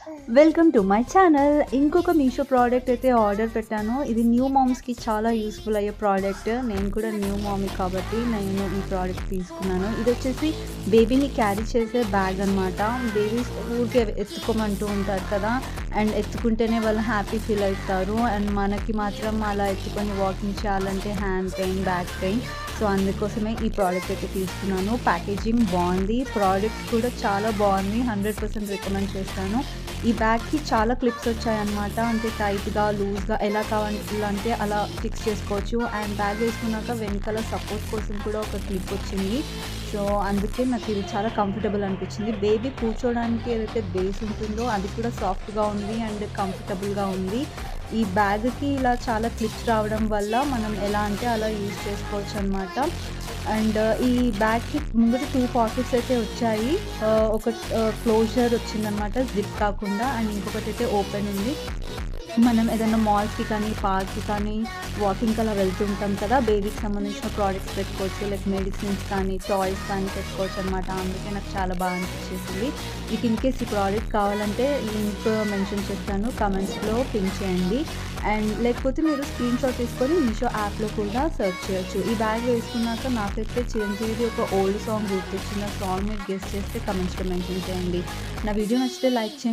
Welcome to my channel. ఇంకొక Meesho product అయితే order పెట్టాను. ఇది న్యూ మామ్స్‌కి చాలా యూజ్‌ఫుల్ అయ్యే ప్రోడక్ట్. నేను కూడా న్యూ మామ్‌ని కాబట్టి నేను ఈ ప్రోడక్ట్ తీసుకున్నాను. ఇదొచ్చేసి బేబీని క్యారీ చేసే బ్యాగ్ అనమాట. బేబీస్ ఊరికే ఎత్తుకోమంటూ ఉంటారు కదా! అండ్ ఎత్తుకుంటేనే వాళ్ళు హ్యాపీ ఫీల్ అవుతారు. అండ్ మనకి మాత్రం అలా ఎత్తుకొని వాకింగ్ చేయాలంటే hand pain, back pain. So, అందుకోసమే ఈ ప్రోడక్ట్ అయితే తీసుకున్నాను. ప్యాకేజింగ్ బావుంది. ప్రోడక్ట్ కూడా చాలా బావుంది. 100% రికమెండ్ చేస్తాను. ఈ బ్యాగ్‌కి చాలా క్లిప్స్ వచ్చాయన్నమాట. అంటే టైట్‌గా, లూజ్‌గా ఎలా కావాలంటే అలా ఫిక్స్ చేసుకోవచ్చు. అండ్ బ్యాగ్ వేసుకున్నాక వెనకాల సపోర్ట్ కోసం కూడా ఒక క్లిప్ వచ్చింది. సో, అందుకే నాకు ఇది చాలా కంఫర్టబుల్ అనిపించింది. బేబీ కూర్చోవడానికి ఏదైతే బేస్ ఉంటుందో అది కూడా సాఫ్ట్‌గా ఉంది అండ్ కంఫర్టబుల్‌గా ఉంది. ఈ బ్యాగ్‌కి ఇలా చాలా క్లిప్స్ రావడం వల్ల మనం ఎలా అంటే అలా యూజ్ చేసుకోవచ్చనమాట. అండ్ ఈ బ్యాగ్‌కి ముందర 2 పాకెట్స్ అయితే వచ్చాయి. ఒకటి క్లోజర్ వచ్చిందనమాట జిప్ కాకుండా. అండ్ ఇంకొకటైతే ఓపెన్ ఉంది. మనం ఏదైనా మాల్స్‌కి కానీ, పార్క్‌కి కానీ, వాకింగ్‌కి అలా వెళ్తుంటాం కదా! బేబీకి సంబంధించిన ప్రొడక్ట్స్ పెట్టుకోవచ్చు. లైక్ మెడిసిన్స్ కానీ, టాయ్స్ కానీ పెట్టుకోవచ్చనమాట. అందుకే నాకు చాలా బాగా అనిపించేసింది. మీకు ఇన్‌కేస్ ఈ ప్రోడక్ట్ కావాలంటే లింక్ మెన్షన్ చేస్తాను. కామెంట్స్‌లో పిన్ చేయండి. అండ్ లేకపోతే మీరు స్క్రీన్ షాట్ తీసుకొని మీషో యాప్‌లో కూడా సెర్చ్ చేయొచ్చు. ఈ బ్యాగ్ వేసుకున్నాక నాకైతే చిరంజీవిది ఒక ఓల్డ్ సాంగ్ గుర్తొచ్చింది. ఆ సాంగ్ మీరు గెస్ చేస్తే కామెంట్స్‌లో మెన్షన్ చేయండి. నా వీడియో నచ్చితే లైక్ చేయండి.